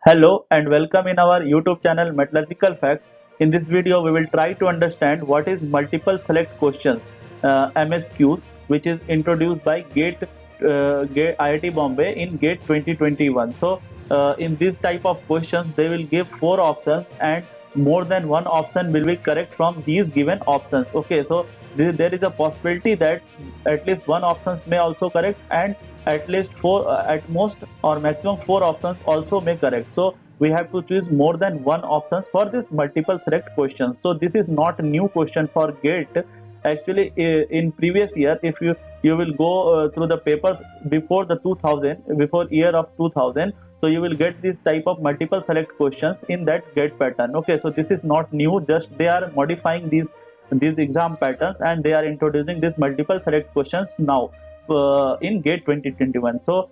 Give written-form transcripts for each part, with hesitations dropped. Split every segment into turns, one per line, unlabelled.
Hello and welcome in our YouTube channel Metallurgical Facts. In this video, we will try to understand what is multiple select questions (MSQs), which is introduced by GATE IIT Bombay in GATE 2021. So, in this type of questions, they will give four options and more than one option will be correct from these given options. Okay, so there is a possibility that at least one options may also correct, and at least four, at most or maximum four options also may correct. So we have to choose more than one options for this multiple select questions. So this is not a new question for GATE. Actually, in previous year, if you will go through the papers before the 2000, before year of 2000, so you will get this type of multiple select questions in that GATE pattern. Okay, so this is not new, just they are modifying these exam patterns and they are introducing these multiple select questions now in GATE 2021. So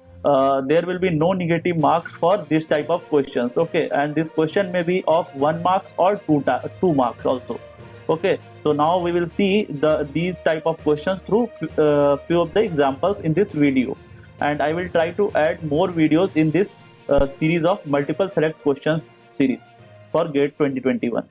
there will be no negative marks for this type of questions. Okay, and this question may be of 1 marks or two marks also. Okay, so now we will see these type of questions through few of the examples in this video, and I will try to add more videos in this series of multiple select questions series for GATE 2021.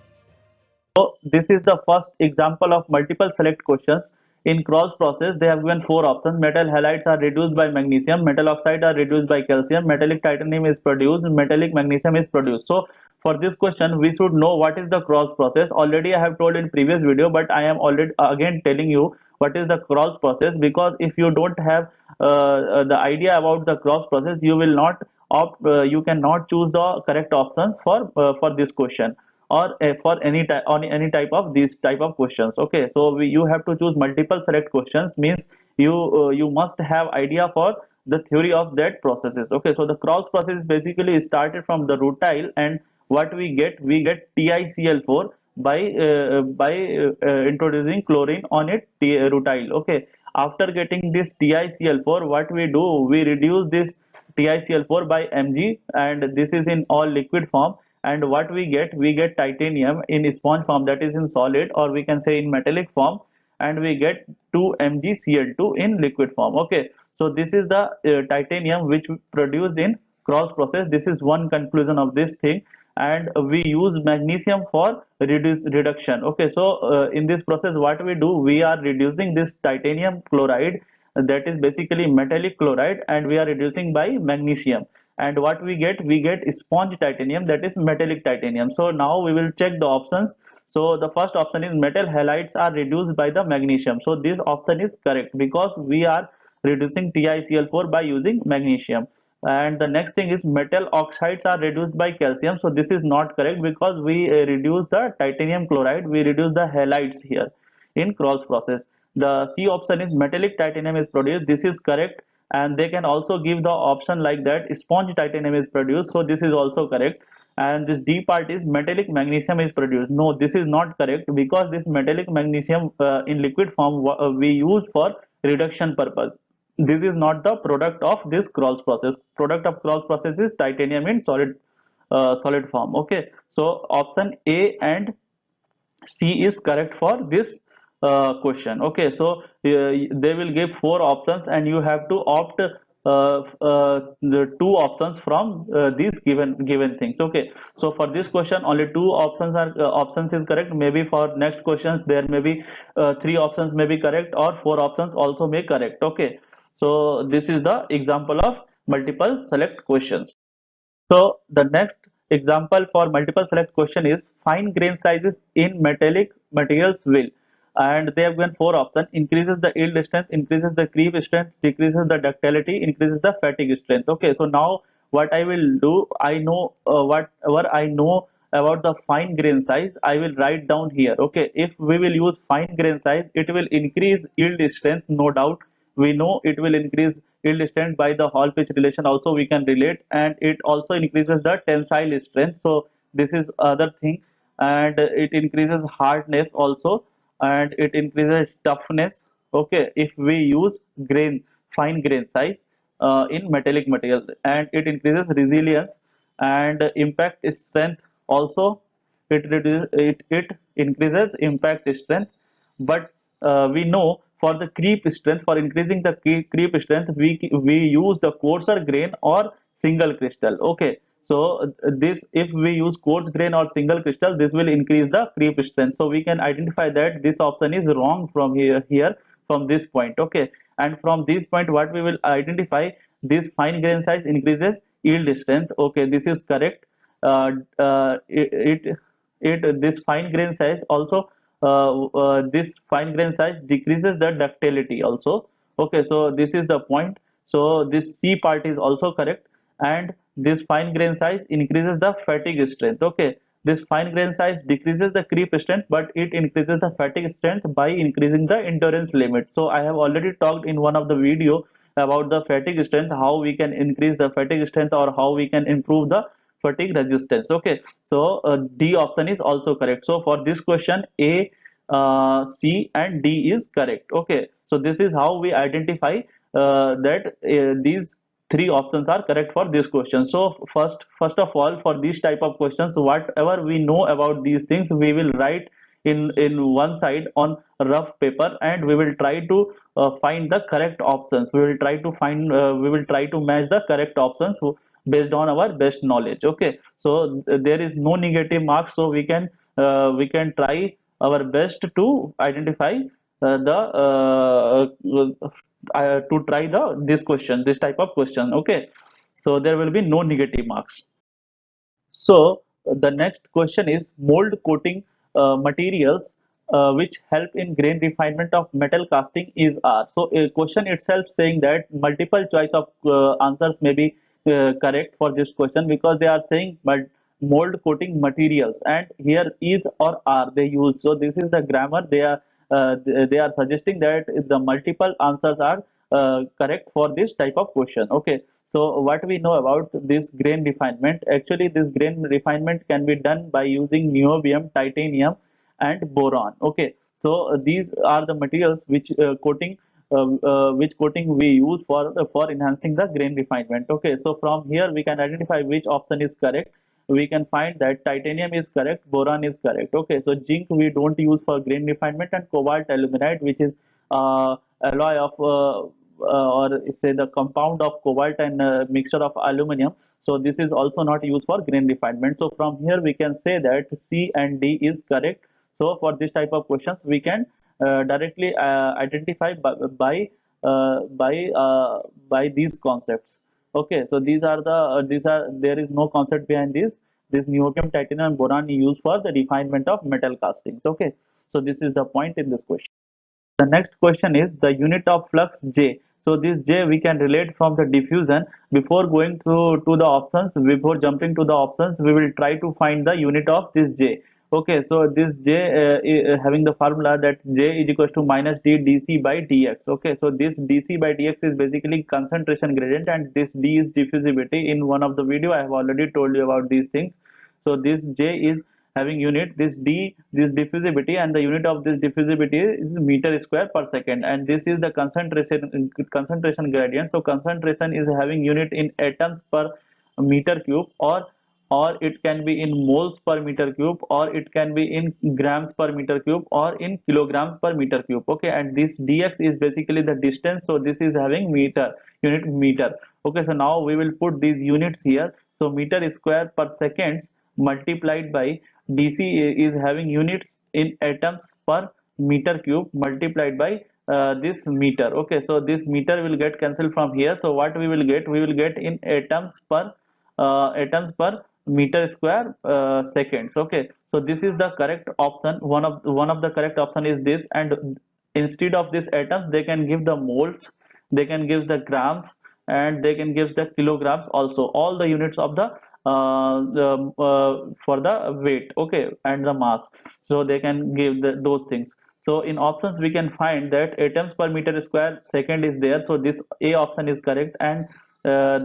So this is the first example of multiple select questions. In Krol's process, they have given four options. Metal halides are reduced by magnesium, metal oxide are reduced by calcium, metallic titanium is produced, metallic magnesium is produced. So for this question, we should know what is the Krol's process. Already I have told in previous video, but I am already again telling you what is the Krol's process, because if you don't have the idea about the Krol's process, you will not you cannot choose the correct options for this question or for any type of these type of questions. Okay, so you have to choose multiple select questions, means you must have idea for the theory of that processes. Okay, so the Krol's process is basically started from the rutile, and what we get TiCl4 by introducing chlorine on it, rutile. Okay, after getting this TiCl4, what we do, we reduce this TiCl4 by Mg, and this is in all liquid form. And what we get titanium in sponge form, that is in solid, or we can say in metallic form, and we get 2 MgCl2 in liquid form. Okay, so this is the titanium which produced in Krol's process. This is one conclusion of this thing. And we use magnesium for reduction. Okay, so in this process, what we do, we are reducing this titanium chloride, that is basically metallic chloride, and we are reducing by magnesium. And what we get sponge titanium, that is metallic titanium. So now we will check the options. So the first option is metal halides are reduced by the magnesium. So this option is correct, because we are reducing TiCl4 by using magnesium. And the next thing is metal oxides are reduced by calcium. So this is not correct, because we reduce the titanium chloride, we reduce the halides here in Krol's process. The C option is metallic titanium is produced. This is correct, and they can also give the option like that sponge titanium is produced. So this is also correct. And this D part is metallic magnesium is produced. No, this is not correct, because this metallic magnesium in liquid form we use for reduction purpose. This is not the product of this Krol's process. Product of Krol's process is titanium in solid form. Okay, so option A and C is correct for this question. Okay, so they will give four options, and you have to opt the two options from these given things. Okay, so for this question, only two options is correct. Maybe for next questions, there may be three options may be correct, or four options also may correct. Okay, so this is the example of multiple select questions. So the next example for multiple select question is fine grain sizes in metallic materials will, and they have given four options: increases the yield strength, increases the creep strength, decreases the ductility, increases the fatigue strength. Okay, so now what I will do, I know whatever I know about the fine grain size, I will write down here. Okay, if we will use fine grain size, it will increase yield strength, no doubt. We know it will increase yield strength by the Hall pitch relation also we can relate, and it also increases the tensile strength. So this is other thing. And it increases hardness also, and it increases toughness. Okay, if we use fine grain size in metallic material, and it increases resilience and impact strength also. It increases impact strength. But we know for the creep strength, for increasing the creep strength, we use the coarser grain or single crystal. Okay, So this, if we use coarse grain or single crystal, this will increase the creep strength. So we can identify that this option is wrong from here from this point. Okay, and from this point what we will identify, this fine grain size increases yield strength. Okay, this is correct. uh, this fine grain size also, this fine grain size decreases the ductility also. Okay, so this is the point. So this C part is also correct. And this fine grain size increases the fatigue strength. Okay, this fine grain size decreases the creep strength, but it increases the fatigue strength by increasing the endurance limit. So I have already talked in one of the video about the fatigue strength, how we can increase the fatigue strength or how we can improve the fatigue resistance. Okay, so D option is also correct. So for this question, A, C and D is correct. Okay, so this is how we identify that these three options are correct for this question. So first of all, for these type of questions, whatever we know about these things, we will write in one side on rough paper, and we will try to find the correct options. We will try to match the correct options based on our best knowledge. Okay, so there is no negative marks, so we can try our best to identify the to try this question, this type of question. Okay, so there will be no negative marks. So the next question is mold coating materials which help in grain refinement of metal casting is are. So a question itself saying that multiple choice of answers may be correct for this question, because they are saying but mold coating materials, and here is or are they use. So this is the grammar. They are suggesting that the multiple answers are correct for this type of question. Okay, so what we know about this grain refinement, actually this grain refinement can be done by using niobium, titanium and boron. Okay, so these are the materials which coating we use for enhancing the grain refinement. Okay, so from here we can identify which option is correct. We can find that titanium is correct, boron is correct. Okay, so zinc we don't use for grain refinement, and cobalt aluminide, which is alloy of or say the compound of cobalt and mixture of aluminum, so this is also not used for grain refinement. So from here we can say that C and D is correct. So for this type of questions we can directly identify by these concepts. Okay, so these are there is no concept behind this niobium, titanium and boron used for the refinement of metal castings. Okay, so this is the point in this question. The next question is the unit of flux J. So this J we can relate from the diffusion. Before going through to the options, before jumping to the options, we will try to find the unit of this J. Okay, so this J having the formula that J is equals to minus D dC by dx. Okay, so this dC by dx is basically concentration gradient, and this D is diffusivity. In one of the video I have already told you about these things. So this J is having unit, this D, this diffusivity, and the unit of this diffusivity is meter square per second, and this is the concentration gradient. So concentration is having unit in atoms per meter cube, or it can be in moles per meter cube, or it can be in grams per meter cube, or in kilograms per meter cube. Okay, and this dx is basically the distance, so this is having meter, unit meter. Okay, so now we will put these units here. So meter square per seconds multiplied by dc is having units in atoms per meter cube multiplied by this meter. Okay, so this meter will get cancelled from here. So what we will get, we will get in atoms per meter square seconds. Okay, so this is the correct option. One of the correct option is this, and instead of these atoms they can give the moles, they can give the grams, and they can give the kilograms also, all the units of for the weight. Okay, and the mass, so they can give those things. So in options we can find that atoms per meter square second is there, so this A option is correct. And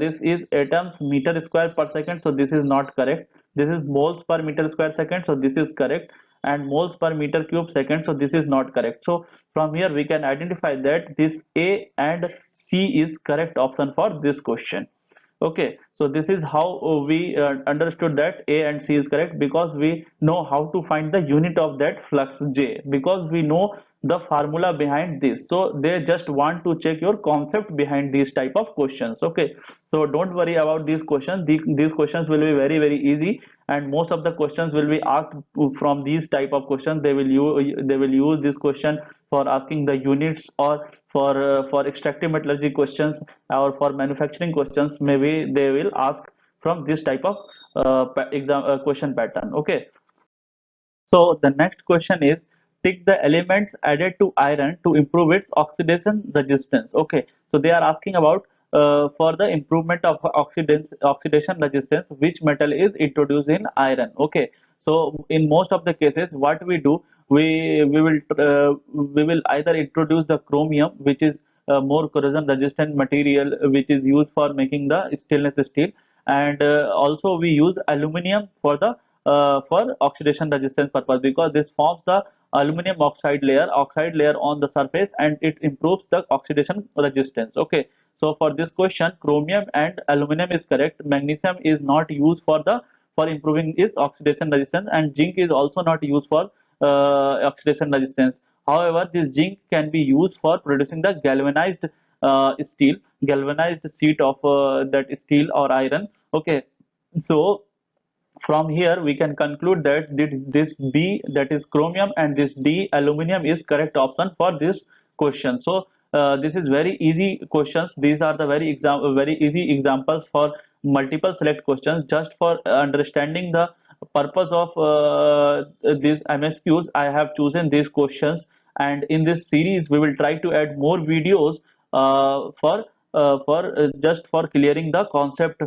this is atoms meter square per second, so this is not correct. This is moles per meter square second, so this is correct. And moles per meter cube second, so this is not correct. So from here we can identify that this A and C is correct option for this question. Okay, so this is how we understood that A and C is correct, because we know how to find the unit of that flux J, because we know the formula behind this. So they just want to check your concept behind these type of questions. Okay, so don't worry about these questions. These questions will be very very easy, and most of the questions will be asked from these type of questions. They will use this question for asking the units, or for extractive metallurgy questions, or for manufacturing questions. Maybe they will ask from this type of exam question pattern. Okay, so the next question is, tick the elements added to iron to improve its oxidation resistance. Okay, so they are asking about for the improvement of oxidation resistance, which metal is introduced in iron. Okay, so in most of the cases, what we do, we will either introduce the chromium, which is more corrosion resistant material, which is used for making the stainless steel, and also we use aluminum for oxidation resistance purpose, because this forms the aluminum oxide layer on the surface, and it improves the oxidation resistance. Okay, so for this question, chromium and aluminum is correct. Magnesium is not used for improving its oxidation resistance, and zinc is also not used for oxidation resistance. However, this zinc can be used for producing the galvanized sheet of that steel or iron. Okay, so from here we can conclude that this B, that is chromium, and this D, aluminum, is correct option for this question. So this is very easy questions. These are the very easy examples for multiple select questions. Just for understanding the purpose of these MSQs, I have chosen these questions, and in this series we will try to add more videos for just for clearing the concept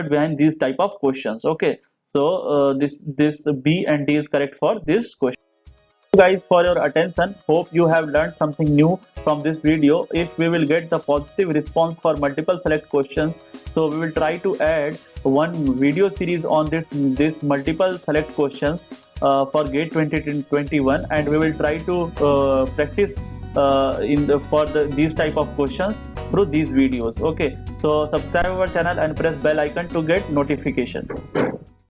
behind these type of questions. Okay, so this B and D is correct for this question. Thank you guys for your attention. Hope you have learned something new from this video. If we will get the positive response for multiple select questions, so we will try to add one video series on this multiple select questions for GATE 2021, and we will try to practice these type of questions through these videos. Okay, so subscribe our channel and press bell icon to get notification.